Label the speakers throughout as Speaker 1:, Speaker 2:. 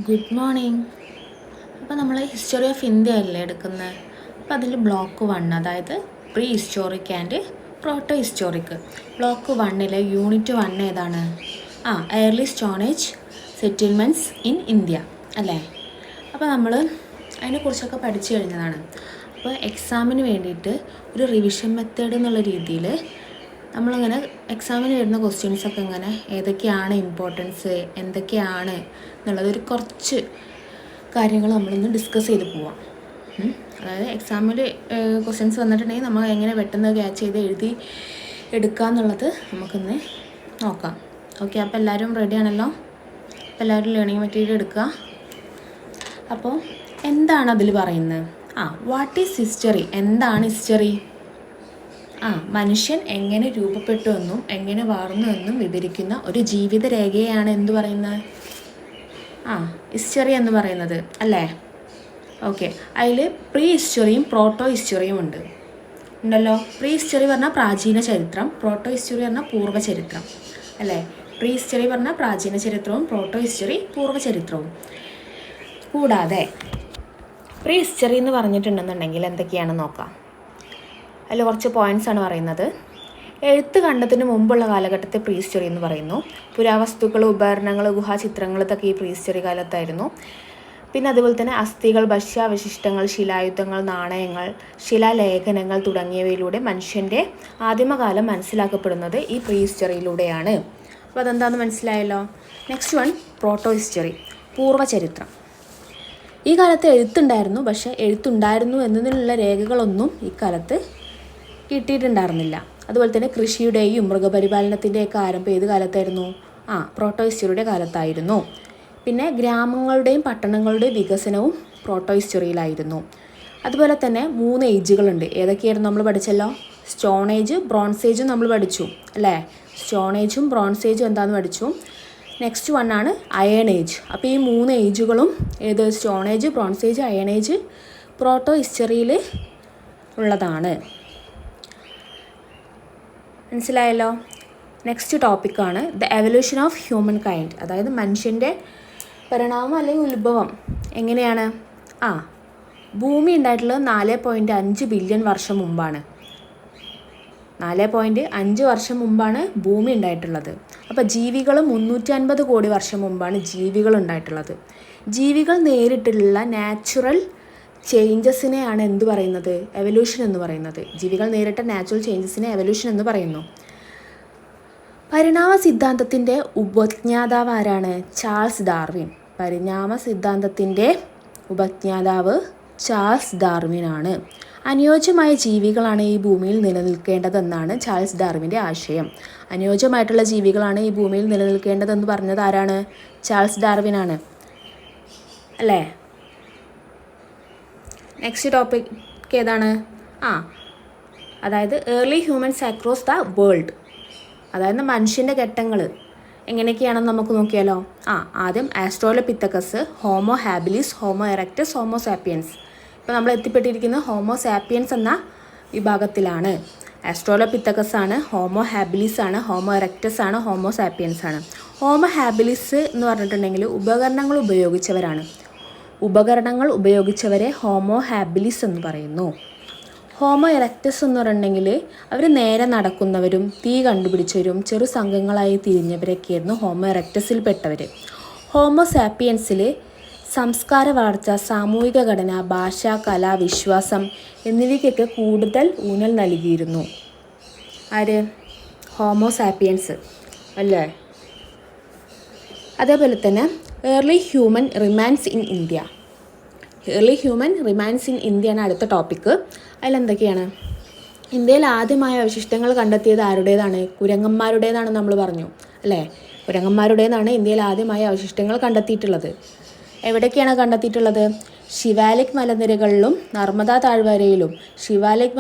Speaker 1: Good morning. അപ്പോൾ നമ്മൾ history of India അല്ലേ എടുക്കുന്നത്. അപ്പോൾ അതിൽ ബ്ലോക്ക് 1, അതായത് pre historic and proto historic. Block 1 unit 1 ഏതാണ്? Early stone age settlements in India അല്ലേ. അപ്പോൾ നമ്മൾ അതിനെക്കുറിച്ചൊക്കെ പഠിച്ചു കഴിഞ്ഞതാണ്. അപ്പോൾ എക്സാമിന് വേണ്ടിയിട്ട് ഒരു റിവിഷൻ മെത്തേഡ് എന്നുള്ള രീതിയിൽ നമ്മളിങ്ങനെ എക്സാമിന് വരുന്ന ക്വസ്റ്റ്യൻസൊക്കെ ഇങ്ങനെ ഏതൊക്കെയാണ് ഇമ്പോർട്ടൻസ്, എന്തൊക്കെയാണ് എന്നുള്ളത് ഒരു കുറച്ച് കാര്യങ്ങൾ നമ്മളൊന്ന് ഡിസ്കസ് ചെയ്ത് പോവാം. അതായത് എക്സാമിൽ ക്വസ്റ്റ്യൻസ് വന്നിട്ടുണ്ടെങ്കിൽ നമ്മൾ എങ്ങനെ പെട്ടെന്ന് ക്യാച്ച് ചെയ്ത് എഴുതി എടുക്കുക എന്നുള്ളത് നമുക്കൊന്ന് നോക്കാം. ഓക്കെ, അപ്പോൾ എല്ലാവരും റെഡി ആണല്ലോ? അപ്പോൾ എല്ലാവരും ലേണിംഗ് മെറ്റീരിയൽ എടുക്കുക. അപ്പോൾ എന്താണ് അതിൽ പറയുന്നത്? What is history? എന്താണ് ഹിസ്റ്ററി? മനുഷ്യൻ എങ്ങനെ രൂപപ്പെട്ടു എന്നും എങ്ങനെ വളർന്നു എന്നും വിവരിക്കുന്ന ഒരു ജീവിത രേഖയാണ് എന്തു പറയുന്നത്? ഹിസ്റ്ററി എന്ന് പറയുന്നത് അല്ലേ. ഓക്കെ, അതിൽ പ്രീ ഹിസ്റ്ററിയും പ്രോട്ടോ ഹിസ്റ്ററിയും ഉണ്ടല്ലോ. പ്രീ ഹിസ്റ്ററി പറഞ്ഞാൽ പ്രാചീന ചരിത്രം, പ്രോട്ടോ ഹിസ്റ്ററി പറഞ്ഞാൽ പൂർവ്വചരിത്രം അല്ലേ. പ്രീ ഹിസ്റ്ററി പറഞ്ഞാൽ പ്രാചീന ചരിത്രവും പ്രോട്ടോ ഹിസ്റ്ററി പൂർവ്വചരിത്രവും. കൂടാതെ പ്രീ ഹിസ്റ്ററി എന്ന് പറഞ്ഞിട്ടുണ്ടെന്നുണ്ടെങ്കിൽ എന്തൊക്കെയാണെന്ന് നോക്കാം. അതിൽ കുറച്ച് പോയിൻറ്റ്സാണ് പറയുന്നത്. എഴുത്ത് കണ്ടതിന് മുമ്പുള്ള കാലഘട്ടത്തെ പ്രീ ഹിസ്റ്ററി എന്ന് പറയുന്നു. പുരാവസ്തുക്കൾ, ഉപകരണങ്ങൾ, ഗുഹാചിത്രങ്ങൾ ഇതൊക്കെ ഈ പ്രീ ഹിസ്റ്ററി കാലത്തായിരുന്നു. പിന്നെ അതുപോലെ തന്നെ അസ്ഥികൾ, ഭക്ഷ്യാവശിഷ്ടങ്ങൾ, ശിലായുധങ്ങൾ, നാണയങ്ങൾ, ശിലാലേഖനങ്ങൾ തുടങ്ങിയവയിലൂടെ മനുഷ്യൻ്റെ ആദിമകാലം മനസ്സിലാക്കപ്പെടുന്നത് ഈ പ്രീ ഹിസ്റ്ററിയിലൂടെയാണ്. അപ്പോൾ അതെന്താണെന്ന് മനസ്സിലായല്ലോ. നെക്സ്റ്റ് വൺ പ്രോട്ടോ ഹിസ്റ്ററി, പൂർവ്വചരിത്രം. ഈ കാലത്ത് എഴുത്തുണ്ടായിരുന്നു, പക്ഷേ എഴുത്തുണ്ടായിരുന്നു എന്നതിനുള്ള രേഖകളൊന്നും ഈ കാലത്ത് കിട്ടിയിട്ടുണ്ടായിരുന്നില്ല. അതുപോലെ തന്നെ കൃഷിയുടെയും മൃഗപരിപാലനത്തിൻ്റെയൊക്കെ ആരംഭം ഏത് കാലത്തായിരുന്നു? പ്രോട്ടോ ഹിസ്റ്ററിയുടെ കാലത്തായിരുന്നു. പിന്നെ ഗ്രാമങ്ങളുടെയും പട്ടണങ്ങളുടെയും വികസനവും പ്രോട്ടോ ഹിസ്റ്ററിയിലായിരുന്നു. അതുപോലെ തന്നെ 3 ഏജുകളുണ്ട്. ഏതൊക്കെയായിരുന്നു നമ്മൾ പഠിച്ചല്ലോ? സ്റ്റോൺ ഏജ്, ബ്രോൺസ് ഏജും നമ്മൾ പഠിച്ചു അല്ലേ. സ്റ്റോൺ ഏജും ബ്രോൺസ് ഏജും എന്താണെന്ന് പഠിച്ചു. നെക്സ്റ്റ് വൺ ആണ് അയൺ ഏജ്. അപ്പോൾ ഈ 3 ഏജുകളും ഏത്? Stone age, bronze age, iron age proto ഹിസ്റ്ററിയിൽ ഉള്ളതാണ്. മനസ്സിലായല്ലോ. നെക്സ്റ്റ് ടോപ്പിക്കാണ് the evolution of humankind, അതായത് മനുഷ്യൻ്റെ പരിണാമം അല്ലെങ്കിൽ ഉത്ഭവം എങ്ങനെയാണ്? ഭൂമി ഉണ്ടായിട്ടുള്ളത് 4.5 ബില്യൺ വർഷം മുമ്പാണ്. 4.5 വർഷം മുമ്പാണ് ഭൂമി ഉണ്ടായിട്ടുള്ളത്. അപ്പോൾ ജീവികൾ 350 കോടി വർഷം മുമ്പാണ് ജീവികൾ ഉണ്ടായിട്ടുള്ളത്. ജീവികൾ നേരിട്ടുള്ള നാച്ചുറൽ ചേഞ്ചസിനെയാണ് എന്ത് പറയുന്നത്? എവല്യൂഷൻ എന്ന് പറയുന്നത്. ജീവികൾ നേരിട്ട നാച്ചുറൽ ചേഞ്ചസിനെ എവല്യൂഷൻ എന്ന് പറയുന്നു. പരിണാമ സിദ്ധാന്തത്തിൻ്റെ ഉപജ്ഞാതാവ് ആരാണ്? Charles Darwin. പരിണാമ സിദ്ധാന്തത്തിൻ്റെ ഉപജ്ഞാതാവ് ചാൾസ് ഡാർവിനാണ്. അനുയോജ്യമായ ജീവികളാണ് ഈ ഭൂമിയിൽ നിലനിൽക്കേണ്ടതെന്നാണ് ചാൾസ് ഡാർവിൻ്റെ ആശയം. അനുയോജ്യമായിട്ടുള്ള ജീവികളാണ് ഈ ഭൂമിയിൽ നിലനിൽക്കേണ്ടതെന്ന് പറഞ്ഞത് ആരാണ്? ചാൾസ് ഡാർവിനാണ് അല്ലേ. നെക്സ്റ്റ് ടോപ്പിക് ഏതാണ്? അതായത് early humans across the world, അതായത് മനുഷ്യൻ്റെ ഘട്ടങ്ങൾ എങ്ങനെയൊക്കെയാണെന്ന് നമുക്ക് നോക്കിയാലോ. ആദ്യം Australopithecus, Homo habilis, Homo erectus, Homo sapiens. ഇപ്പോൾ നമ്മൾ എത്തിപ്പെട്ടിരിക്കുന്നത് ഹോമോ സാപ്പിയൻസ് എന്ന വിഭാഗത്തിലാണ്. ആസ്ട്രോലോപിത്തക്കസ് ആണ്, ഹോമോ ഹാബിലിസ് ആണ്, ഹോമോ എറക്ടസ് ആണ്, ഹോമോ സാപ്പിയൻസ് ആണ്. ഹോമോ ഹാബിലിസ് എന്ന് പറഞ്ഞിട്ടുണ്ടെങ്കിൽ ഉപകരണങ്ങൾ ഉപയോഗിച്ചവരെ ഹോമോ ഹാബിലിസ് എന്ന് പറയുന്നു. ഹോമോ എറക്ടസ് എന്ന് പറഞ്ഞിട്ടുണ്ടെങ്കിൽ അവർ നേരെ നടക്കുന്നവരും തീ കണ്ടുപിടിച്ചവരും ചെറു സംഘങ്ങളായി തിരിഞ്ഞവരൊക്കെയായിരുന്നു ഹോമോ എറക്ടസിൽ പെട്ടവർ. ഹോമോ സാപ്പിയൻസിൽ സംസ്കാര വളർച്ച, സാമൂഹിക ഘടന, ഭാഷ, കല, വിശ്വാസം എന്നിവയ്ക്കൊക്കെ കൂടുതൽ ഊന്നൽ നൽകിയിരുന്നു. ആര്? ഹോമോ സാപ്പിയൻസ് അല്ലേ. അതേപോലെ തന്നെ early human remains in India. Early human remains in India ആണ് അടുത്ത ടോപ്പിക്ക്. അതിലെന്തൊക്കെയാണ്? ഇന്ത്യയിൽ ആദ്യമായ അവശിഷ്ടങ്ങൾ കണ്ടെത്തിയത് ആരുടേതാണ്? കുരങ്ങന്മാരുടേതാണ് നമ്മൾ പറഞ്ഞു അല്ലേ. കുരങ്ങന്മാരുടേതാണ് ഇന്ത്യയിൽ ആദ്യമായ അവശിഷ്ടങ്ങൾ കണ്ടെത്തിയിട്ടുള്ളത്. എവിടേക്കാണ് കണ്ടെത്തിയിട്ടുള്ളത്? ശിവാലിക് മലനിരകളിലും നർമ്മദ താഴ്വരയിലും. ശിവാലിക്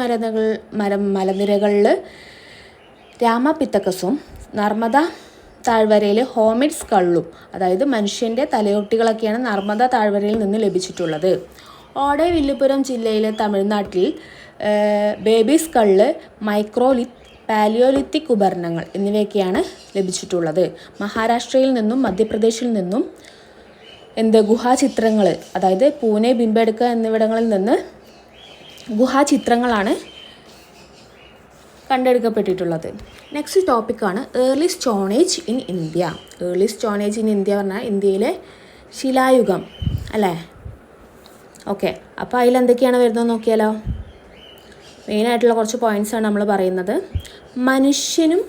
Speaker 1: മലനിരകളിൽ രാമപിത്തക്കസും നർമ്മദ താഴ്വരയിൽ ഹോമിഡ് സ്കള്ളും, അതായത് മനുഷ്യൻ്റെ തലയൊട്ടികളൊക്കെയാണ് നർമ്മദ താഴ്വരയിൽ നിന്ന് ലഭിച്ചിട്ടുള്ളത്. ഓടെ വില്ലുപുരം ജില്ലയിലെ തമിഴ്നാട്ടിൽ ബേബി സ്കള്ള്, മൈക്രോലിത്ത്, പാലിയോലിത്തിക് ഉപകരണങ്ങൾ എന്നിവയൊക്കെയാണ് ലഭിച്ചിട്ടുള്ളത്. മഹാരാഷ്ട്രയിൽ നിന്നും മധ്യപ്രദേശിൽ നിന്നും ഗുഹാചിത്രങ്ങൾ, അതായത് പൂനെ, ഭീംബേഡ്ക എന്നിവിടങ്ങളിൽ നിന്ന് ഗുഹാചിത്രങ്ങളാണ് കണ്ടെടുക്കപ്പെട്ടിട്ടുള്ളത്. നെക്സ്റ്റ് ടോപ്പിക്കാണ് early stone age in India. Early stone age in India പറഞ്ഞാൽ ഇന്ത്യയിലെ ശിലായുഗം അല്ലേ. ഓക്കെ, അപ്പോൾ അതിലെന്തൊക്കെയാണ് വരുന്നത് നോക്കിയാലോ. മെയിനായിട്ടുള്ള കുറച്ച് പോയിൻറ്റ്സാണ് നമ്മൾ പറയുന്നത്. മനുഷ്യനും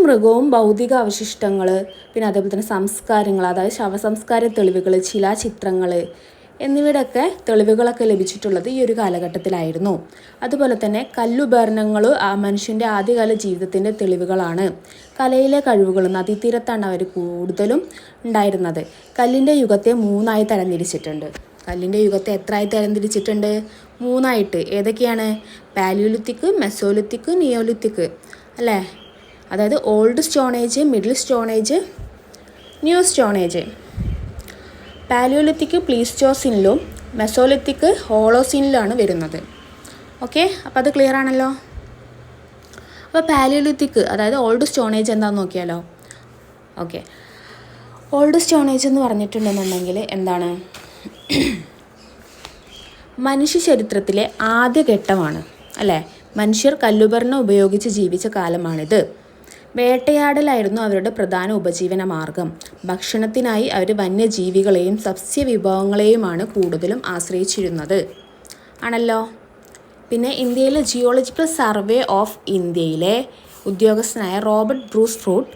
Speaker 1: മൃഗവും ഭൗതിക അവശിഷ്ടങ്ങൾ, പിന്നെ അതേപോലെ തന്നെ സംസ്കാരങ്ങൾ, അതായത് ശവസംസ്കാര തെളിവുകൾ, ശിലാചിത്രങ്ങൾ എന്നിവയുടെയൊക്കെ തെളിവുകളൊക്കെ ലഭിച്ചിട്ടുള്ളത് ഈ ഒരു കാലഘട്ടത്തിലായിരുന്നു. അതുപോലെ തന്നെ കല്ലുപകരണങ്ങൾ മനുഷ്യൻ്റെ ആദ്യകാല ജീവിതത്തിൻ്റെ തെളിവുകളാണ്. കലയിലെ കഴിവുകൾ നദീതീരത്താണ് അവർ കൂടുതലും ഉണ്ടായിരുന്നത്. കല്ലിൻ്റെ യുഗത്തെ 3ആയി തരംതിരിച്ചിട്ടുണ്ട്. കല്ലിൻ്റെ യുഗത്തെ എത്രയായി തരംതിരിച്ചിട്ടുണ്ട്? 3ആയിട്ട്. ഏതൊക്കെയാണ്? പാലിയോലിത്തിക്, മെസോലിത്തിക്, നിയോലിത്തിക് അല്ലേ. അതായത് old stone age, middle stone age, new stone age. Palaeolithic പ്ലീസ്റ്റോസിനിലും മെസോലിത്തിക് ഹോളോസിനിലാണ് വരുന്നത്. ഓക്കെ, അപ്പോൾ അത് ക്ലിയർ ആണല്ലോ. അപ്പോൾ പാലിയോലിത്തിക് അതായത് ഓൾഡ് സ്റ്റോൺ ഏജ് എന്താണെന്ന് നോക്കിയാലോ. ഓക്കെ, ഓൾഡ് സ്റ്റോൺ ഏജ് എന്ന് പറഞ്ഞിട്ടുണ്ടെന്നുണ്ടെങ്കിൽ എന്താണ്? മനുഷ്യ ചരിത്രത്തിലെ ആദ്യ ഘട്ടമാണ് അല്ലേ. മനുഷ്യർ കല്ലുപകരണം ഉപയോഗിച്ച് ജീവിച്ച കാലമാണിത്. വേട്ടയാടലായിരുന്നു അവരുടെ പ്രധാന ഉപജീവന മാർഗം. ഭക്ഷണത്തിനായി അവർ വന്യജീവികളെയും സസ്യവിഭവങ്ങളെയുമാണ് കൂടുതലും ആശ്രയിച്ചിരുന്നത് ആണല്ലോ. പിന്നെ ഇന്ത്യയിലെ ജിയോളജിക്കൽ സർവേ ഓഫ് ഇന്ത്യയിലെ ഉദ്യോഗസ്ഥനായ റോബർട്ട് ബ്രൂസ് ഫ്രൂട്ട്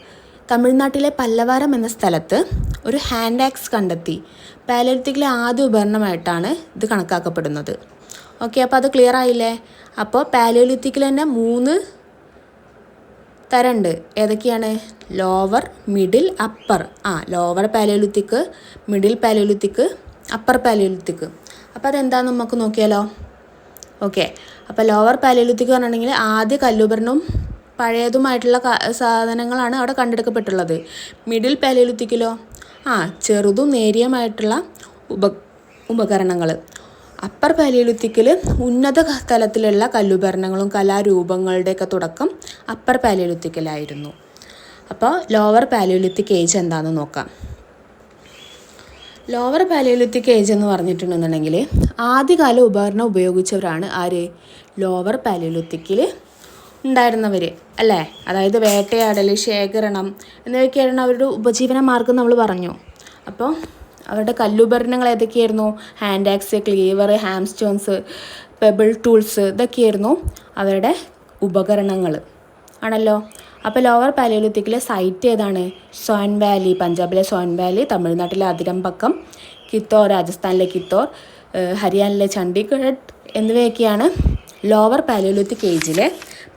Speaker 1: തമിഴ്നാട്ടിലെ പല്ലവാരം എന്ന സ്ഥലത്ത് ഒരു ഹാൻഡ് ആക്സ് കണ്ടെത്തി. പാലിയോലിത്തിക്കിലെ ആദ്യ ഉപകരണമായിട്ടാണ് ഇത് കണക്കാക്കപ്പെടുന്നത്. ഓക്കെ, അപ്പോൾ അത് ക്ലിയർ ആയില്ലേ. അപ്പോൾ പാലിയോലിത്തിക്കിൽ തന്നെ 3 തരമുണ്ട്. ഏതൊക്കെയാണ്? Lower, middle, upper. Lower paleolithic, middle paleolithic, upper paleolithic. അപ്പോൾ അതെന്താണെന്ന് നമുക്ക് നോക്കിയാലോ. ഓക്കെ, അപ്പോൾ ലോവർ പാലിയോലിത്തിക് പറഞ്ഞിട്ടുണ്ടെങ്കിൽ ആദ്യ കല്ലുപകരണവും പഴയതുമായിട്ടുള്ള സാധനങ്ങളാണ് അവിടെ കണ്ടെടുക്കപ്പെട്ടുള്ളത്. മിഡിൽ പാലിയോലിത്തിക്കിലോ ചെറുതും നേരിയമായിട്ടുള്ള ഉപകരണങ്ങൾ. അപ്പർ പാലിയോലിത്തിക്കിൽ ഉന്നത തലത്തിലുള്ള കല്ലുപകരണങ്ങളും കലാരൂപങ്ങളുടെയൊക്കെ തുടക്കം അപ്പർ പാലിയോലിത്തിക്കിലായിരുന്നു. അപ്പോൾ ലോവർ പാലിയോലിത്തിക് ഏജ് എന്താണെന്ന് നോക്കാം. ലോവർ പാലിയോലിത്തിക് ഏജ് എന്ന് പറഞ്ഞിട്ടുണ്ടെന്നുണ്ടെങ്കിൽ ആദ്യകാല ഉപകരണം ഉപയോഗിച്ചവരാണ് ആര്? ലോവർ പാലിയോലിത്തിക്കിൽ ഉണ്ടായിരുന്നവർ അല്ലേ. അതായത് വേട്ടയാടൽ, ശേഖരണം എന്നിവയൊക്കെയായിരുന്നു അവരുടെ ഉപജീവന മാർഗം നമ്മൾ പറഞ്ഞു. അപ്പോൾ അവരുടെ കല്ലുപകരണങ്ങൾ ഏതൊക്കെയായിരുന്നു? Hand axe, cleaver, hammer stones, pebble tools ഇതൊക്കെയായിരുന്നു അവരുടെ ഉപകരണങ്ങൾ ആണല്ലോ. അപ്പോൾ ലോവർ പാലിയോലിത്തിക്കിലെ സൈറ്റ് ഏതാണ്? സോൻ വാലി, പഞ്ചാബിലെ സോൻ വാലി, തമിഴ്നാട്ടിലെ അതിരമ്പക്കം, കിത്തോർ, രാജസ്ഥാനിലെ കിത്തോർ, ഹരിയാനയിലെ ചണ്ഡീഗഡ് എന്നിവയൊക്കെയാണ് ലോവർ പാലിയോലിത്തിക് ഏജിലെ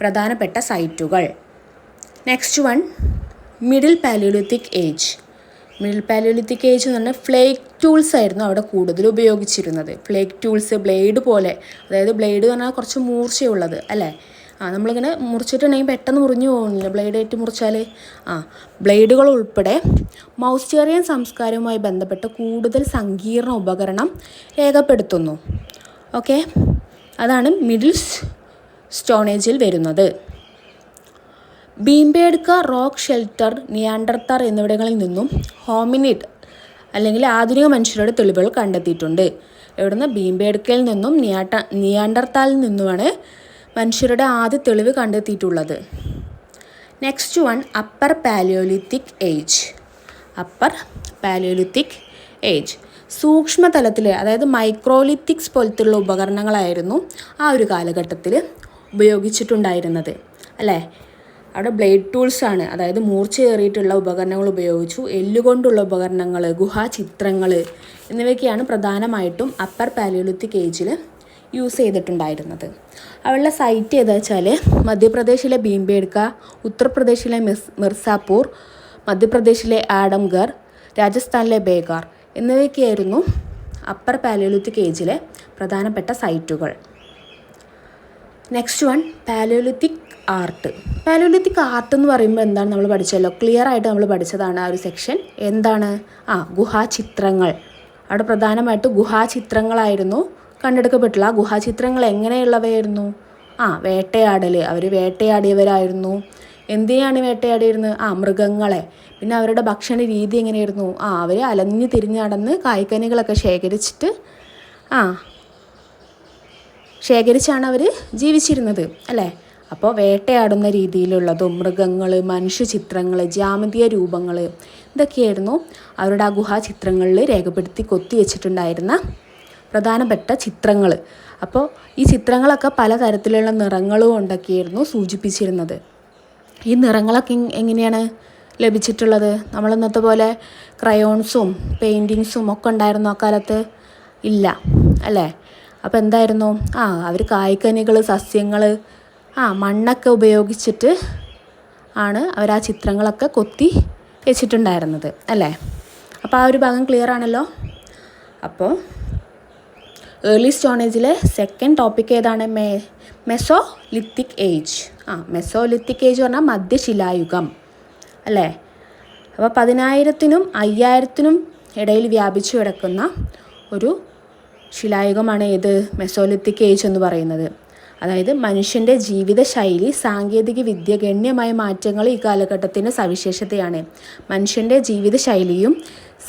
Speaker 1: പ്രധാനപ്പെട്ട സൈറ്റുകൾ. Next one middle paleolithic age. Middle paleolithic age എന്ന് പറഞ്ഞാൽ ഫ്ലേക്ക് ടൂൾസ് ആയിരുന്നു അവിടെ കൂടുതൽ ഉപയോഗിച്ചിരുന്നത്. ഫ്ലേക്ക് ടൂൾസ്, ബ്ലേഡ് പോലെ, അതായത് ബ്ലേഡ് എന്ന് പറഞ്ഞാൽ കുറച്ച് മൂർച്ചയുള്ളത് അല്ലേ. നമ്മളിങ്ങനെ മുറിച്ചിട്ടുണ്ടെങ്കിൽ പെട്ടെന്ന് മുറിഞ്ഞു പോകുന്നില്ല ബ്ലേഡായിട്ട് മുറിച്ചാൽ. ബ്ലേഡുകൾ ഉൾപ്പെടെ മൗസ്റ്റേറിയൻ സംസ്കാരവുമായി ബന്ധപ്പെട്ട കൂടുതൽ സങ്കീർണ ഉപകരണം രേഖപ്പെടുത്തുന്നു. ഓക്കെ, അതാണ് മിഡിൽ സ്റ്റോൺ ഏജിൽ വരുന്നത്. ഭീംബേഡ്ക റോക്ക് ഷെൽട്ടർ, നിയാൻഡർതാൽ എന്നിവിടങ്ങളിൽ നിന്നും ഹോമിനിഡ് അല്ലെങ്കിൽ ആധുനിക മനുഷ്യരുടെ തെളിവുകൾ കണ്ടെത്തിയിട്ടുണ്ട്. എവിടുന്ന്? ഭീംബേഡ്കയിൽ നിന്നും നിയാൻഡർതാലിൽ നിന്നുമാണ് മനുഷ്യരുടെ ആദ്യ തെളിവ് കണ്ടെത്തിയിട്ടുള്ളത്. Next one upper Palaeolithic age. Upper Palaeolithic age സൂക്ഷ്മതലത്തിൽ, അതായത് മൈക്രോലിത്തിക്സ് പോലത്തുള്ള ഉപകരണങ്ങളായിരുന്നു ആ ഒരു കാലഘട്ടത്തിൽ ഉപയോഗിച്ചിട്ടുണ്ടായിരുന്നത് അല്ലേ. അവിടെ ബ്ലേഡ് ടൂൾസാണ്, അതായത് മൂർച്ചയേറിയിട്ടുള്ള ഉപകരണങ്ങൾ ഉപയോഗിച്ചു. എല്ലുകൊണ്ടുള്ള ഉപകരണങ്ങൾ, ഗുഹാചിത്രങ്ങൾ എന്നിവയൊക്കെയാണ് പ്രധാനമായിട്ടും അപ്പർ പാലിയോലിത്തിക് ഏജിൽ യൂസ് ചെയ്തിട്ടുണ്ടായിരുന്നത്. അവളുടെ സൈറ്റ് ഏതാ വെച്ചാൽ മധ്യപ്രദേശിലെ ഭീംബേഡ്ക, ഉത്തർപ്രദേശിലെ മിർസാപൂർ, മധ്യപ്രദേശിലെ ആഡംഗർ, രാജസ്ഥാനിലെ ബേഗാർ എന്നിവയൊക്കെയായിരുന്നു അപ്പർ പാലിയോലിത്തിക് ഏജിലെ പ്രധാനപ്പെട്ട സൈറ്റുകൾ. Next one paleolithic art. Paleolithic art എന്ന് പറയുമ്പോൾ എന്താണ് നമ്മൾ പഠിച്ചല്ലോ, ക്ലിയർ ആയിട്ട് നമ്മൾ പഠിച്ചതാണ് ആ ഒരു സെക്ഷൻ. എന്താണ്? ഗുഹാചിത്രങ്ങൾ. അവിടെ പ്രധാനമായിട്ട് ഗുഹാചിത്രങ്ങളായിരുന്നു കണ്ടെടുക്കപ്പെട്ടുള്ള. ആ ഗുഹാചിത്രങ്ങൾ എങ്ങനെയുള്ളവയായിരുന്നു? വേട്ടയാടൽ, അവർ വേട്ടയാടിയവരായിരുന്നു എന്തിനാണ് വേട്ടയാടിയിരുന്നത്? മൃഗങ്ങളെ. പിന്നെ അവരുടെ ഭക്ഷണ രീതി എങ്ങനെയായിരുന്നു? അവർ അലഞ്ഞു തിരിഞ്ഞ് നടന്ന് കായ്ക്കനികളൊക്കെ ശേഖരിച്ചാണ് അവർ ജീവിച്ചിരുന്നത് അല്ലേ? അപ്പോൾ വേട്ടയാടുന്ന രീതിയിലുള്ളതും മൃഗങ്ങൾ, മനുഷ്യചിത്രങ്ങൾ, ജ്യാമിതീയ രൂപങ്ങൾ, ഇതൊക്കെയായിരുന്നു അവരുടെ ആ ഗുഹാചിത്രങ്ങളിൽ രേഖപ്പെടുത്തി കൊത്തിവെച്ചിട്ടുണ്ടായിരുന്ന പ്രധാനപ്പെട്ട ചിത്രങ്ങൾ. അപ്പോൾ ഈ ചിത്രങ്ങളൊക്കെ പലതരത്തിലുള്ള നിറങ്ങളും കൊണ്ടൊക്കെയായിരുന്നു സൂചിപ്പിച്ചിരുന്നത്. ഈ നിറങ്ങളൊക്കെ എങ്ങനെയാണ് ലഭിച്ചിട്ടുള്ളത്? നമ്മളിന്നത്തെ പോലെ ക്രയോൺസും പെയിൻറ്റിങ്സും ഒക്കെ ഉണ്ടായിരുന്നു അക്കാലത്ത്? ഇല്ല അല്ലേ? അപ്പോൾ എന്തായിരുന്നു? അവർ കായ്ക്കനികൾ, സസ്യങ്ങൾ, മണ്ണൊക്കെ ഉപയോഗിച്ചിട്ട് ആണ് അവർ ആ ചിത്രങ്ങളൊക്കെ കൊത്തി വെച്ചിട്ടുണ്ടായിരുന്നത് അല്ലേ? അപ്പോൾ ആ ഒരു ഭാഗം ക്ലിയർ ആണല്ലോ. അപ്പോൾ ഏർലി സ്റ്റോൺ ഏജിലെ സെക്കൻഡ് ടോപ്പിക് ഏതാണ്? Mesolithic age. മെസോലിത്തിക് ഏജ് പറഞ്ഞാൽ മധ്യശിലായുഗം അല്ലേ? അപ്പോൾ 10,000-നും 5,000-നും ഇടയിൽ വ്യാപിച്ചു കിടക്കുന്ന ഒരു ശിലായുഗമാണ് ഏത്? മെസോലിത്തിക് ഏജ് എന്ന് പറയുന്നത്. അതായത് മനുഷ്യൻ്റെ ജീവിതശൈലി, സാങ്കേതിക വിദ്യ ഗണ്യമായ മാറ്റങ്ങൾ ഈ കാലഘട്ടത്തിൻ്റെ സവിശേഷതയാണ്. മനുഷ്യൻ്റെ ജീവിതശൈലിയും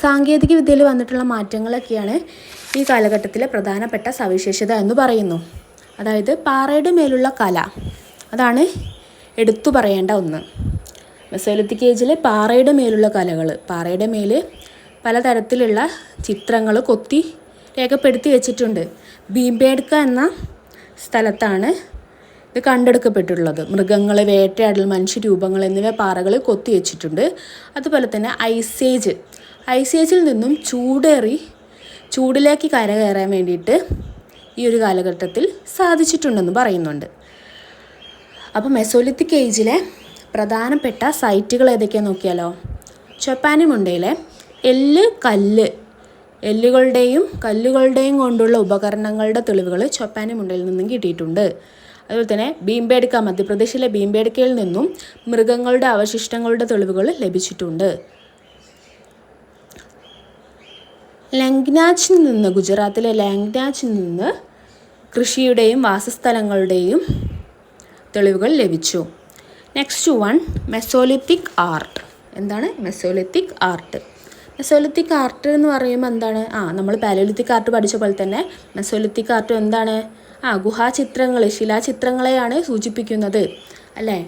Speaker 1: സാങ്കേതിക വിദ്യയിൽ വന്നിട്ടുള്ള മാറ്റങ്ങളൊക്കെയാണ് ഈ കാലഘട്ടത്തിലെ പ്രധാനപ്പെട്ട സവിശേഷത എന്ന് പറയുന്നു. അതായത് പാറയുടെ മേലുള്ള കല, അതാണ് എടുത്തു പറയേണ്ട ഒന്ന്. മെസോലിത്തിക് ഏജിൽ പാറയുടെ മേലുള്ള കലകൾ, പാറയുടെ മേൽ പലതരത്തിലുള്ള ചിത്രങ്ങൾ കൊത്തി രേഖപ്പെടുത്തി വെച്ചിട്ടുണ്ട്. ഭീംബേഡ്ക എന്ന സ്ഥലത്താണ് ഇത് കണ്ടെടുക്കപ്പെട്ടിട്ടുള്ളത്. മൃഗങ്ങൾ, വേട്ടയാടൽ, മനുഷ്യരൂപങ്ങൾ എന്നിവ പാറകൾ കൊത്തി വെച്ചിട്ടുണ്ട്. അതുപോലെ തന്നെ ഐസ് ഏജിൽ നിന്നും ചൂടിലേക്ക് കരകയറാൻ വേണ്ടിയിട്ട് ഈ ഒരു കാലഘട്ടത്തിൽ സാധിച്ചിട്ടുണ്ടെന്ന് പറയുന്നുണ്ട്. അപ്പോൾ മെസോലിത്തിക് ഏജിലെ പ്രധാനപ്പെട്ട സൈറ്റുകൾ ഏതൊക്കെയാണെന്ന് നോക്കിയാലോ. ചൊപ്പാനിമുണ്ടയിലെ എല്ലുകളുടെയും കല്ലുകളുടെയും കൊണ്ടുള്ള ഉപകരണങ്ങളുടെ തെളിവുകൾ ചൊപ്പാനിമുണ്ടയിൽ നിന്നും കിട്ടിയിട്ടുണ്ട്. അതുപോലെ തന്നെ ഭീംബേഡ്ക, മധ്യപ്രദേശിലെ ഭീംബേഡ്കയിൽ നിന്നും മൃഗങ്ങളുടെ അവശിഷ്ടങ്ങളുടെ തെളിവുകൾ ലഭിച്ചിട്ടുണ്ട്. ഗുജറാത്തിലെ ലാംഗ്നാച്ചിൽ നിന്ന് കൃഷിയുടെയും വാസസ്ഥലങ്ങളുടെയും തെളിവുകൾ ലഭിച്ചു. Next one, Mesolithic art. എന്താണ് മെസോലിത്തിക് ആർട്ട്? മെസോലിത്തിക് ആർട്ട് എന്ന് പറയുമ്പോൾ എന്താണ്? നമ്മൾ പാലിയോലിത്തിക് ആർട്ട് പഠിച്ച പോലെ തന്നെ മെസോലിത്തിക് ആർട്ട് എന്താണ്? ഗുഹാചിത്രങ്ങൾ, ശിലാചിത്രങ്ങളെയാണ് സൂചിപ്പിക്കുന്നത് അല്ലേ?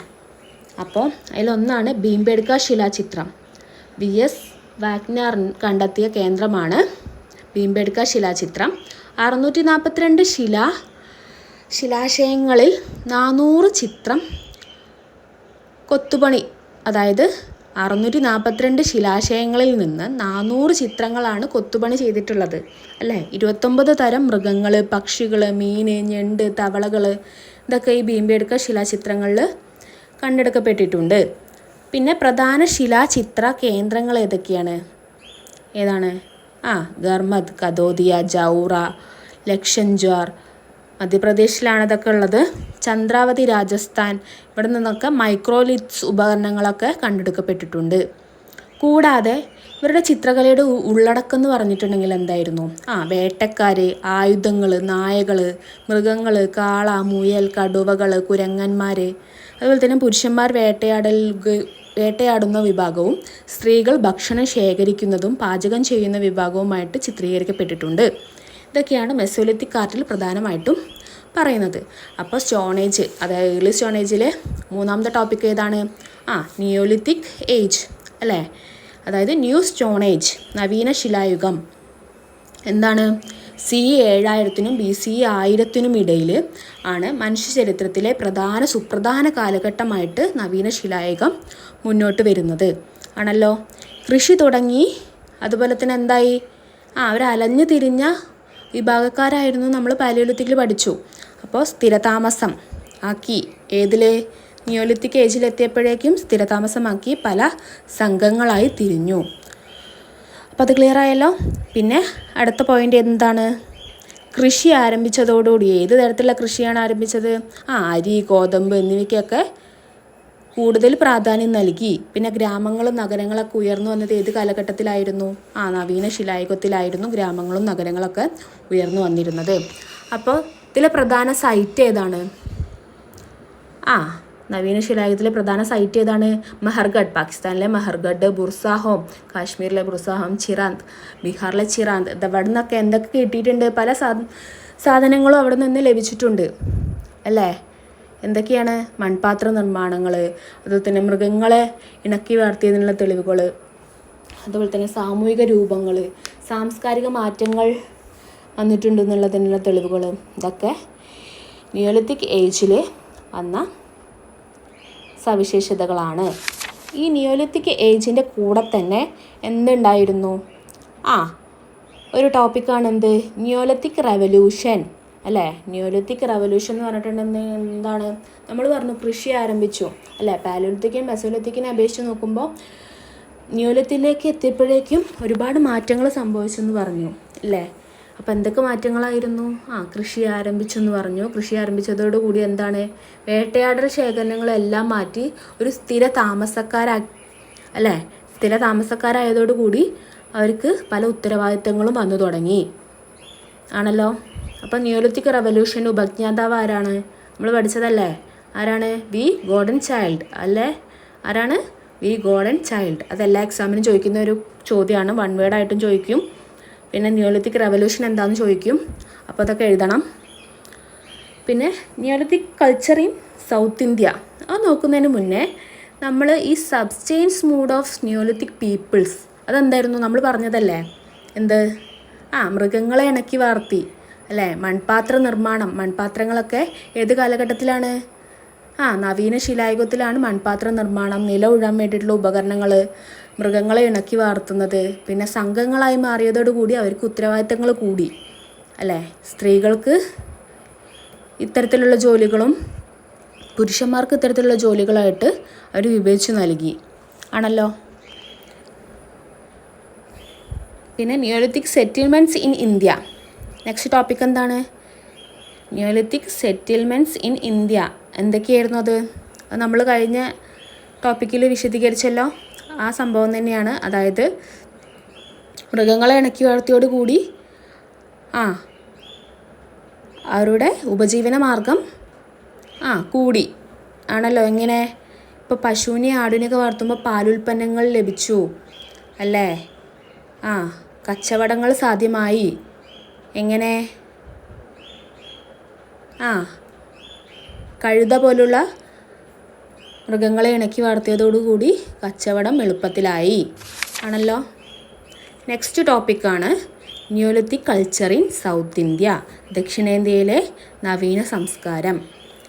Speaker 1: അപ്പോൾ അതിലൊന്നാണ് ഭീംബേഡ്ക ശിലാചിത്രം. VS വാഗ്നർ കണ്ടെത്തിയ കേന്ദ്രമാണ് ഭീംബേഡ്ക ശിലാചിത്രം. 642 ശിലാശയങ്ങളിൽ 400 ചിത്രം കൊത്തുപണി, അതായത് 642 ശിലാശയങ്ങളിൽ നിന്ന് 400 ചിത്രങ്ങളാണ് കൊത്തുപണി ചെയ്തിട്ടുള്ളത് അല്ലേ? 29 തരം മൃഗങ്ങൾ, പക്ഷികൾ, മീൻ, ഞണ്ട്, തവളകൾ, ഇതൊക്കെ ഈ ഭീംബേഡ്ക ശിലാചിത്രങ്ങളിൽ കണ്ടെടുക്കപ്പെട്ടിട്ടുണ്ട്. പിന്നെ പ്രധാന ശിലാചിത്ര കേന്ദ്രങ്ങൾ ഏതാണ്? ഗർമദ്, കദോദിയ, ജൗറ, ലക്ഷൻജ്വാർ, മധ്യപ്രദേശിലാണ് ഇതൊക്കെ ഉള്ളത്. ചന്ദ്രാവതി, രാജസ്ഥാൻ, ഇവിടെ നിന്നൊക്കെ മൈക്രോലിത്സ് ഉപകരണങ്ങളൊക്കെ കണ്ടെടുക്കപ്പെട്ടിട്ടുണ്ട്. കൂടാതെ ഇവരുടെ ചിത്രകലയുടെ ഉള്ളടക്കം എന്ന് പറഞ്ഞിട്ടുണ്ടെങ്കിൽ എന്തായിരുന്നു? വേട്ടക്കാർ, ആയുധങ്ങൾ, നായകൾ, മൃഗങ്ങൾ, കാള, മുയൽ, കടുവകൾ, കുരങ്ങന്മാർ, അതുപോലെ തന്നെ പുരുഷന്മാർ വേട്ടയാടുന്ന വിഭാഗവും സ്ത്രീകൾ ഭക്ഷണം ശേഖരിക്കുന്നതും പാചകം ചെയ്യുന്ന വിഭാഗവുമായിട്ട് ചിത്രീകരിക്കപ്പെട്ടിട്ടുണ്ട്. ഇതൊക്കെയാണ് മെസോലിത്തിക് ആർട്ടിൽ പ്രധാനമായിട്ടും പറയുന്നത്. അപ്പോൾ സ്റ്റോൺ ഏജ്, അതായത് ഏർലി സ്റ്റോൺ ഏജിലെ മൂന്നാമത്തെ ടോപ്പിക് ഏതാണ്? നിയോലിത്തിക് ഏജ് അല്ലേ? അതായത് ന്യൂ സ്റ്റോൺ ഏജ്, നവീന ശിലായുഗം. എന്താണ്? CE 7000-നും BCE 1000-നും ഇടയിൽ ആണ് മനുഷ്യചരിത്രത്തിലെ സുപ്രധാന കാലഘട്ടമായിട്ട് നവീന ശിലായുഗം മുന്നോട്ട് വരുന്നത് ആണല്ലോ. കൃഷി തുടങ്ങി, അതുപോലെ തന്നെ എന്തായി? അവർ അലഞ്ഞു തിരിഞ്ഞ വിഭാഗക്കാരായിരുന്നു, നമ്മൾ പാലിയോലിത്തിക്കിൽ പഠിച്ചു. അപ്പോൾ സ്ഥിരതാമസം ആക്കി, നിയോലിത്തിക് ഏജിലെത്തിയപ്പോഴേക്കും സ്ഥിരതാമസമാക്കി പല സംഘങ്ങളായി തിരിഞ്ഞു. അപ്പോൾ അത് ക്ലിയർ ആയല്ലോ. പിന്നെ അടുത്ത പോയിൻ്റ് എന്താണ്? കൃഷി ആരംഭിച്ചതോടുകൂടി ഏത് തരത്തിലുള്ള കൃഷിയാണ് ആരംഭിച്ചത്? അരി, ഗോതമ്പ് എന്നിവയ്ക്കൊക്കെ കൂടുതൽ പ്രാധാന്യം നൽകി. പിന്നെ ഗ്രാമങ്ങളും നഗരങ്ങളൊക്കെ ഉയർന്നു വന്നത് ഏത് കാലഘട്ടത്തിലായിരുന്നു? നവീന ശിലായുഗത്തിലായിരുന്നു ഗ്രാമങ്ങളും നഗരങ്ങളൊക്കെ ഉയർന്നു വന്നിരുന്നത്. അപ്പോൾ ഇതിലെ പ്രധാന സൈറ്റ് ഏതാണ്? നവീന ശിലായുഗത്തിലെ പ്രധാന സൈറ്റ് ഏതാണ്? മെഹർഗഡ്, പാകിസ്ഥാനിലെ മെഹർഗഡ്, ബുർസാഹോം, കാശ്മീരിലെ ബുർസാഹോം, ചിറാന്ത്, ബീഹാറിലെ ചിറാന്ത്. ഇവിടെ നിന്നൊക്കെ എന്തൊക്കെ കിട്ടിയിട്ടുണ്ട്? പല സാധനങ്ങളും അവിടെ നിന്ന് ലഭിച്ചിട്ടുണ്ട് അല്ലേ? എന്തൊക്കെയാണ്? മൺപാത്ര നിർമ്മാണങ്ങൾ, അതുപോലെ തന്നെ മൃഗങ്ങളെ ഇണക്കി വളർത്തിയതിനുള്ള തെളിവുകൾ, അതുപോലെ തന്നെ സാമൂഹിക രൂപങ്ങൾ, സാംസ്കാരിക മാറ്റങ്ങൾ വന്നിട്ടുണ്ടെന്നുള്ളതിനുള്ള തെളിവുകൾ. ഇതൊക്കെ നിയോലിത്തിക് ഏജിൽ വന്ന സവിശേഷതകളാണ്. ഈ നിയോലിത്തിക് ഏജിൻ്റെ കൂടെ തന്നെ എന്തുണ്ടായിരുന്നു? ഒരു ടോപ്പിക്കാണ് എന്ത്? നിയോലിത്തിക് റെവല്യൂഷൻ അല്ലേ? നിയോലിത്തിക് റെവല്യൂഷൻ എന്ന് പറഞ്ഞിട്ടുണ്ടെങ്കിൽ എന്താണ്? നമ്മൾ പറഞ്ഞു കൃഷി ആരംഭിച്ചു അല്ലേ? പാലിയോലിത്തിക്കും മെസോലിത്തിക്കിനെ അപേക്ഷിച്ച് നോക്കുമ്പോൾ നിയോലിത്തിലേക്ക് എത്തിയപ്പോഴേക്കും ഒരുപാട് മാറ്റങ്ങൾ സംഭവിച്ചെന്ന് പറഞ്ഞു അല്ലേ? അപ്പോൾ എന്തൊക്കെ മാറ്റങ്ങളായിരുന്നു? കൃഷി ആരംഭിച്ചെന്ന് പറഞ്ഞു. കൃഷി ആരംഭിച്ചതോടുകൂടി എന്താണ്? വേട്ടയാടൽ ശേഖരണങ്ങളെല്ലാം മാറ്റി ഒരു സ്ഥിര താമസക്കാരായതോടുകൂടി അവർക്ക് പല ഉത്തരവാദിത്തങ്ങളും വന്നു തുടങ്ങി ആണല്ലോ. അപ്പോൾ നിയോലിത്തിക് റെവല്യൂഷൻ്റെ ഉപജ്ഞാതാവ് ആരാണ്? നമ്മൾ പഠിച്ചതല്ലേ? ആരാണ്? വി ഗോർഡൻ ചൈൽഡ് അല്ലേ? ആരാണ്? V Gordon Childe. അതെല്ലാ എക്സാമിനും ചോദിക്കുന്ന ഒരു ചോദ്യമാണ്. വൺ വേർഡായിട്ടും ചോദിക്കും. പിന്നെ നിയോലിത്തിക് റെവല്യൂഷൻ എന്താണെന്ന് ചോദിക്കും. അപ്പോൾ അതൊക്കെ എഴുതണം. പിന്നെ Neolithic culture in south India അത് നോക്കുന്നതിന് മുന്നേ നമ്മൾ ഈ സബ്സ്റ്റെയിൻസ് മൂഡ് ഓഫ് നിയോലിത്തിക് പീപ്പിൾസ് അതെന്തായിരുന്നു? നമ്മൾ പറഞ്ഞതല്ലേ? എന്ത്? മൃഗങ്ങളെ ഇണക്കി വളർത്തി അല്ലേ? മൺപാത്ര നിർമ്മാണം. മൺപാത്രങ്ങളൊക്കെ ഏത് കാലഘട്ടത്തിലാണ്? നവീന ശിലായുഗത്തിലാണ് മൺപാത്ര നിർമ്മാണം, നില ഉഴാൻ വേണ്ടിയിട്ടുള്ള ഉപകരണങ്ങൾ, മൃഗങ്ങളെ ഇണക്കി വളർത്തുന്നത്. പിന്നെ സംഘങ്ങളായി മാറിയതോടുകൂടി അവർക്ക് ഉത്തരവാദിത്തങ്ങൾ കൂടി അല്ലേ? സ്ത്രീകൾക്ക് ഇത്തരത്തിലുള്ള ജോലികളും പുരുഷന്മാർക്ക് ഇത്തരത്തിലുള്ള ജോലികളായിട്ട് അവർ വിഭജിച്ച് നൽകി ആണല്ലോ. പിന്നെ Neolithic settlements in India. Next topic എന്താണ്? നിയോലിത്തിക് സെറ്റിൽമെൻറ്റ്സ് ഇൻ ഇന്ത്യ എന്തൊക്കെയായിരുന്നു അത് നമ്മൾ കഴിഞ്ഞ ടോപ്പിക്കിൽ വിശദീകരിച്ചല്ലോ. ആ സംഭവം തന്നെയാണ്. അതായത് മൃഗങ്ങളെ ഇണക്കി വളർത്തിയോടുകൂടി അവരുടെ ഉപജീവന മാർഗം കൂടി ആണല്ലോ. എങ്ങനെ? ഇപ്പോൾ പശുവിനെ ആടിനെയൊക്കെ വളർത്തുമ്പോൾ പാലുൽപ്പന്നങ്ങൾ ലഭിച്ചു അല്ലേ? കച്ചവടങ്ങൾ സാധ്യമായി. എങ്ങനെ? കഴുത പോലുള്ള മൃഗങ്ങളെ ഇണക്കി വളർത്തിയതോടുകൂടി കച്ചവടം എളുപ്പത്തിലായി ആണല്ലോ. നെക്സ്റ്റ് ടോപ്പിക്കാണ് Neolithic culture in south India. ദക്ഷിണേന്ത്യയിലെ നവീന സംസ്കാരം.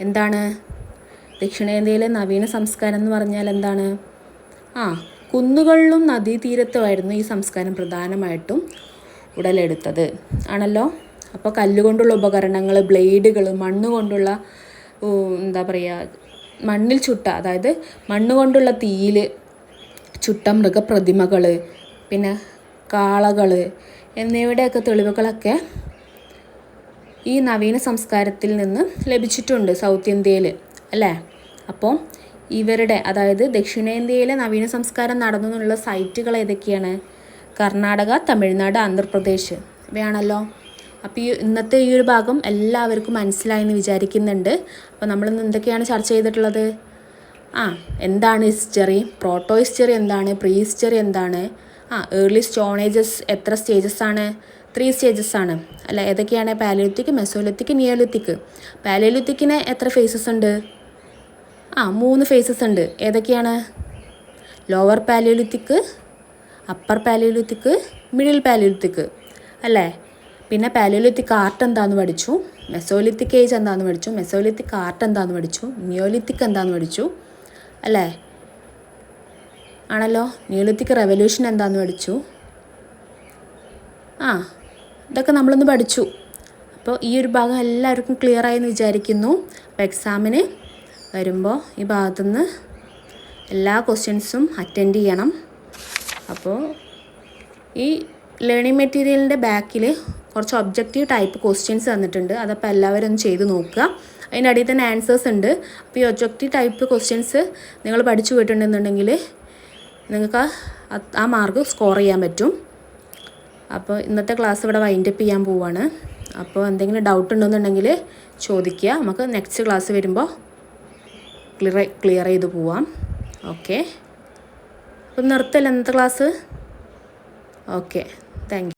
Speaker 1: എന്താണ് ദക്ഷിണേന്ത്യയിലെ നവീന സംസ്കാരം എന്ന് പറഞ്ഞാൽ എന്താണ്? കുന്നുകളിലും നദീതീരത്തുമായിരുന്നു ഈ സംസ്കാരം പ്രധാനമായിട്ടും ഉടലെടുത്തത് ആണല്ലോ. അപ്പോൾ കല്ലുകൊണ്ടുള്ള ഉപകരണങ്ങൾ, ബ്ലേഡുകൾ, മണ്ണ് കൊണ്ടുള്ള മണ്ണിൽ ചുട്ട, അതായത് മണ്ണ് കൊണ്ടുള്ള തീയിൽ ചുട്ട മൃഗപ്രതിമകൾ, പിന്നെ കാളകൾ എന്നിവയുടെയൊക്കെ തെളിവുകളൊക്കെ ഈ നവീന സംസ്കാരത്തിൽ നിന്ന് ലഭിച്ചിട്ടുണ്ട് സൗത്ത് ഇന്ത്യയിൽ അല്ലേ. അപ്പോൾ ഇവരുടെ, അതായത് ദക്ഷിണേന്ത്യയിലെ നവീന സംസ്കാരം നടന്നു എന്നുള്ള സൈറ്റുകൾ ഏതൊക്കെയാണ്? കർണാടക, തമിഴ്നാട്, ആന്ധ്രാപ്രദേശ് ഇവയാണല്ലോ. അപ്പോൾ ഇന്നത്തെ ഈ ഒരു ഭാഗം എല്ലാവർക്കും മനസ്സിലായെന്ന് വിചാരിക്കുന്നുണ്ട്. അപ്പോൾ നമ്മളിന്ന് എന്തൊക്കെയാണ് ചർച്ച ചെയ്തിട്ടുള്ളത്? എന്താണ് ഹിസ്റ്ററി, പ്രോട്ടോ ഹിസ്റ്ററി എന്താണ്, പ്രീ ഹിസ്റ്ററി എന്താണ്, ഏർലി സ്റ്റോൺ ഏജസ് എത്ര സ്റ്റേജസ് ആണ്? 3 സ്റ്റേജസ് ആണ് അല്ല. ഏതൊക്കെയാണ്? Palaeolithic, Mesolithic, Neolithic. പാലിയോലിത്തിക്കിന് എത്ര ഫേസസ് ഉണ്ട്? 3 ഫേസസ് ഉണ്ട്. ഏതൊക്കെയാണ്? Lower paleolithic, upper paleolithic, middle paleolithic അല്ലേ. പിന്നെ പാലിയോലിത്തിക് ആർട്ട് എന്താണെന്ന് പഠിച്ചു, മെസോലിത്തിക് ഏജ് എന്താണെന്ന് പഠിച്ചു, മെസോലിത്തിക് ആർട്ട് എന്താണെന്ന് പഠിച്ചു, നിയോലിത്തിക് എന്താണെന്ന് പഠിച്ചു അല്ലേ ആണല്ലോ. നിയോലിത്തിക് റെവല്യൂഷൻ എന്താണെന്ന് പഠിച്ചു. ഇതൊക്കെ നമ്മളൊന്ന് പഠിച്ചു. അപ്പോൾ ഈ ഒരു ഭാഗം എല്ലാവർക്കും ക്ലിയർ ആയെന്ന് വിചാരിക്കുന്നു. അപ്പോൾ എക്സാമിന് വരുമ്പോൾ ഈ ഭാഗത്തുനിന്ന് എല്ലാ ക്വസ്റ്റ്യൻസും അറ്റൻഡ് ചെയ്യണം. അപ്പോൾ ഈ ലേണിംഗ് മെറ്റീരിയലിൻ്റെ ബാക്കിൽ കുറച്ച് ഒബ്ജക്റ്റീവ് ടൈപ്പ് ക്വസ്റ്റ്യൻസ് തന്നിട്ടുണ്ട്. അതപ്പോൾ എല്ലാവരും ഒന്ന് ചെയ്ത് നോക്കുക. അതിൻ്റെ അടിയിൽ തന്നെ ആൻസേഴ്സ് ഉണ്ട്. അപ്പോൾ ഈ ഒബ്ജക്റ്റീവ് ടൈപ്പ് ക്വസ്റ്റ്യൻസ് നിങ്ങൾ പഠിച്ചു പോയിട്ടുണ്ടെന്നുണ്ടെങ്കിൽ നിങ്ങൾക്ക് ആ മാർക്ക് സ്കോർ ചെയ്യാൻ പറ്റും. അപ്പോൾ ഇന്നത്തെ ക്ലാസ് ഇവിടെ വൈൻഡപ്പ് ചെയ്യാൻ പോവുകയാണ്. അപ്പോൾ എന്തെങ്കിലും ഡൗട്ട് ഉണ്ടെന്നുണ്ടെങ്കിൽ ചോദിക്കുക. നമുക്ക് നെക്സ്റ്റ് ക്ലാസ് വരുമ്പോൾ ക്ലിയർ ചെയ്ത് പോവാം. ഓക്കെ, അപ്പം നിർത്തല്ലേ ഇന്നത്തെ ക്ലാസ്. Okay, thank you.